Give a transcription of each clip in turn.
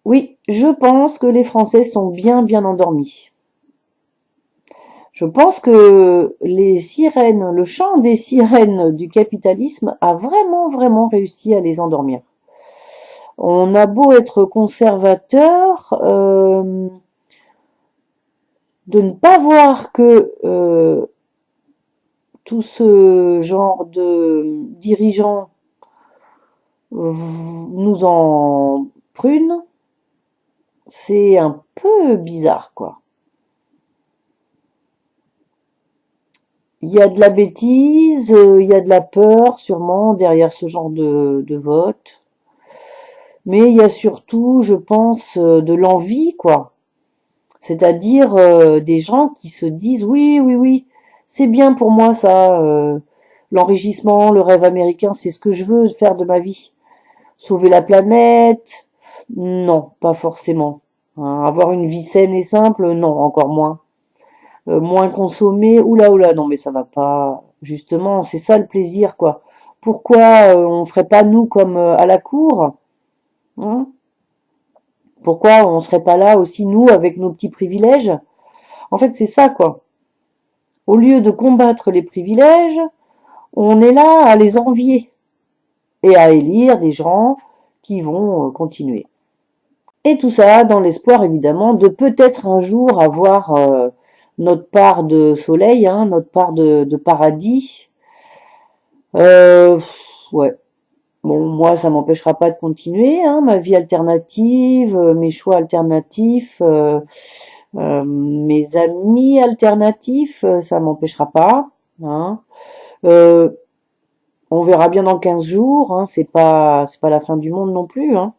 Oui, je pense que les Français sont bien endormis. Je pense que les sirènes, le chant des sirènes du capitalisme a vraiment réussi à les endormir. On a beau être conservateur, de ne pas voir que tout ce genre de dirigeants nous en prune, c'est un peu bizarre, quoi. Il y a de la bêtise, il y a de la peur sûrement derrière ce genre de vote. Mais il y a surtout, je pense, de l'envie, quoi. C'est-à-dire des gens qui se disent oui, c'est bien pour moi ça, l'enrichissement, le rêve américain, c'est ce que je veux faire de ma vie. Sauver la planète, non, pas forcément. Hein, avoir une vie saine et simple, non, encore moins. Moins consommer, oula, non mais ça va pas. Justement, c'est ça le plaisir, quoi. Pourquoi on ferait pas nous comme à la cour, hein? Pourquoi on serait pas là aussi nous avec nos petits privilèges? En fait, c'est ça, quoi. Au lieu de combattre les privilèges, on est là à les envier et à élire des gens qui vont continuer. Et tout ça dans l'espoir évidemment de peut-être un jour avoir notre part de soleil, hein, notre part de paradis. Euh, ouais. Bon, moi, ça m'empêchera pas de continuer, hein, ma vie alternative, mes choix alternatifs, mes amis alternatifs, ça m'empêchera pas, hein. Euh, on verra bien dans 15 jours, hein, c'est pas la fin du monde non plus, hein.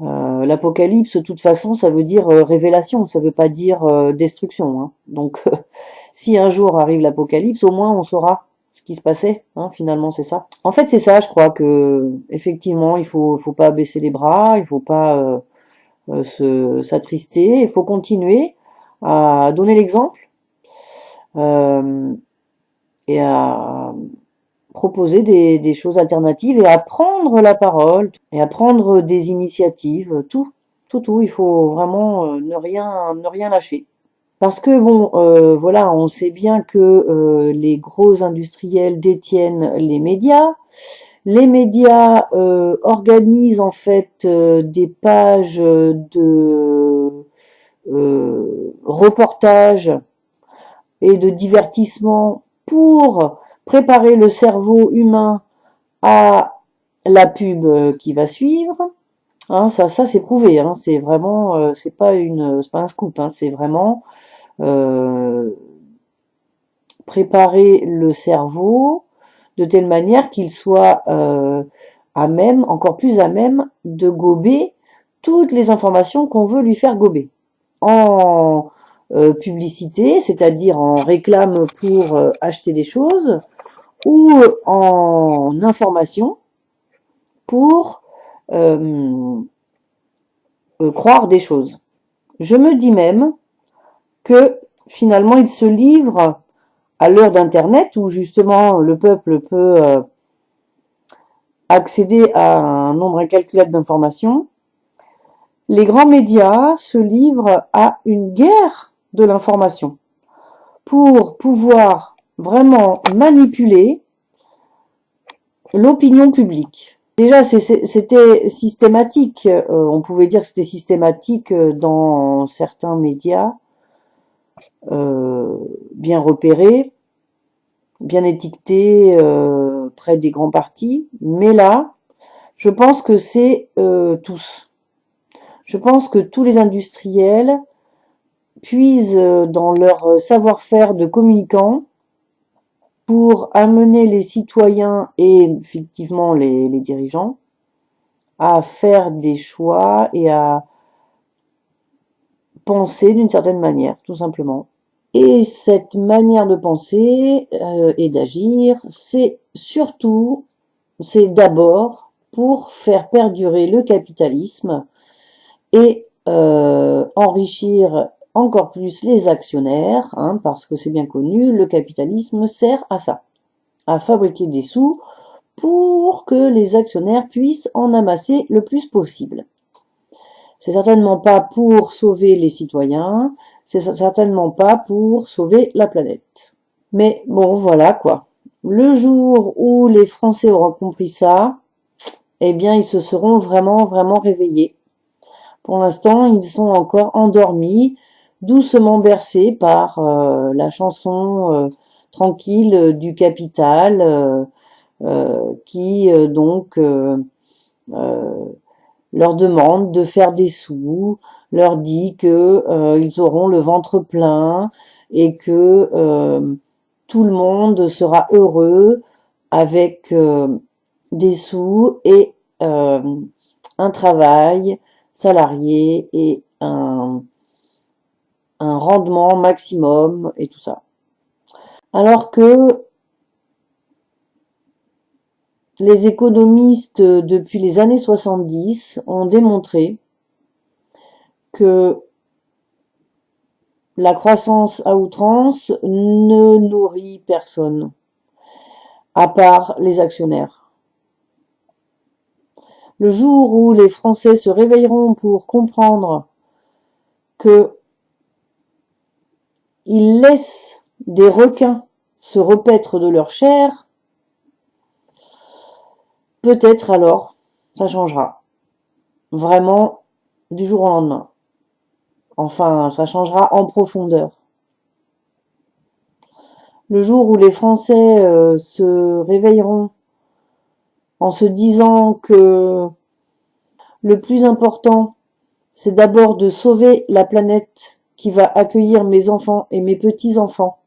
L'apocalypse, de toute façon, ça veut dire révélation, ça veut pas dire destruction, hein. Donc, si un jour arrive l'apocalypse, au moins on saura ce qui se passait, hein, finalement, c'est ça. En fait, c'est ça, je crois que effectivement, il faut pas baisser les bras, il faut pas s'attrister, il faut continuer à donner l'exemple euh, et à proposer des choses alternatives et à prendre la parole et à prendre des initiatives, tout, il faut vraiment ne rien lâcher. Parce que bon, voilà, on sait bien que les gros industriels détiennent les médias. Les médias organisent en fait des pages de reportages et de divertissement pour préparer le cerveau humain à la pub qui va suivre. Hein, ça c'est prouvé. Hein, c'est vraiment, c'est pas un scoop. Hein, c'est vraiment euh, préparer le cerveau de telle manière qu'il soit à même, encore plus à même, de gober toutes les informations qu'on veut lui faire gober. En publicité, c'est-à-dire en réclame pour acheter des choses, ou en information pour euh, croire des choses. Je me dis même que finalement il se livre à l'heure d'Internet où justement le peuple peut accéder à un nombre incalculable d'informations. Les grands médias se livrent à une guerre de l'information pour pouvoir vraiment manipuler l'opinion publique. Déjà, c'était systématique. On pouvait dire que c'était systématique dans certains médias euh, bien repérés, bien étiquetés près des grands partis. Mais là, je pense que c'est tous. Je pense que tous les industriels puisent dans leur savoir-faire de communicants pour amener les citoyens et effectivement les dirigeants à faire des choix et à penser d'une certaine manière, tout simplement. Et cette manière de penser et d'agir, c'est d'abord pour faire perdurer le capitalisme et enrichir encore plus les actionnaires, hein, parce que c'est bien connu, le capitalisme sert à ça, à fabriquer des sous pour que les actionnaires puissent en amasser le plus possible. C'est certainement pas pour sauver les citoyens, c'est certainement pas pour sauver la planète. Mais bon, voilà quoi. Le jour où les Français auront compris ça, eh bien, ils se seront vraiment réveillés. Pour l'instant, ils sont encore endormis, doucement bercés par la chanson tranquille du Capital, qui donc leur demande de faire des sous, leur dit que ils auront le ventre plein et que tout le monde sera heureux avec des sous et un travail salarié et un rendement maximum et tout ça. Alors que les économistes depuis les années 70 ont démontré que la croissance à outrance ne nourrit personne, à part les actionnaires. Le jour où les Français se réveilleront pour comprendre que ils laissent des requins se repaître de leur chair, peut-être alors ça changera. Vraiment du jour au lendemain. Enfin, ça changera en profondeur. Le jour où les Français se réveilleront en se disant que le plus important, c'est d'abord de sauver la planète qui va accueillir mes enfants et mes petits-enfants,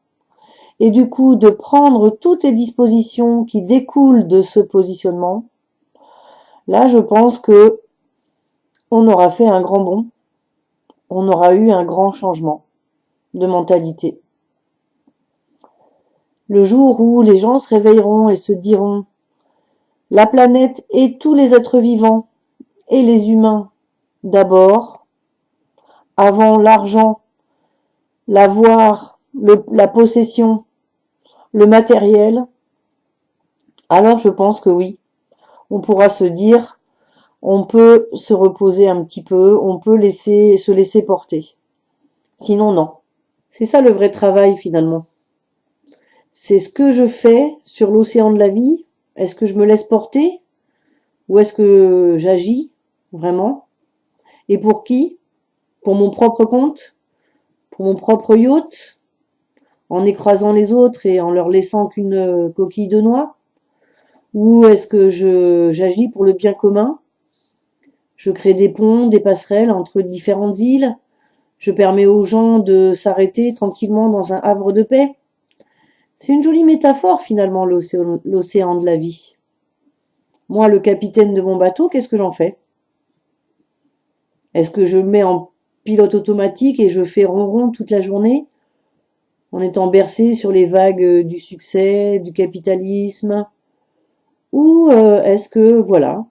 et du coup de prendre toutes les dispositions qui découlent de ce positionnement, là je pense que on aura fait un grand bond, on aura eu un grand changement de mentalité. Le jour où les gens se réveilleront et se diront la planète et tous les êtres vivants et les humains d'abord, avant l'argent, l'avoir, la possession, le matériel, alors je pense que oui, on pourra se dire, on peut se reposer un petit peu, on peut se laisser porter. Sinon, non. C'est ça le vrai travail finalement. C'est ce que je fais sur l'océan de la vie. Est-ce que je me laisse porter? Ou est-ce que j'agis vraiment? Et pour qui? Pour mon propre compte? Pour mon propre yacht? En écrasant les autres et en leur laissant qu'une coquille de noix? Ou est-ce que j'agis pour le bien commun? Je crée des ponts, des passerelles entre différentes îles. Je permets aux gens de s'arrêter tranquillement dans un havre de paix. C'est une jolie métaphore finalement, l'océan de la vie. Moi, le capitaine de mon bateau, qu'est-ce que j'en fais? Est-ce que je mets en pilote automatique et je fais ronron toute la journée en étant bercé sur les vagues du succès, du capitalisme? Ou est-ce que, voilà,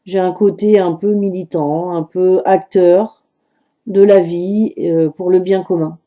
j'ai un côté un peu militant, un peu acteur de la vie pour le bien commun?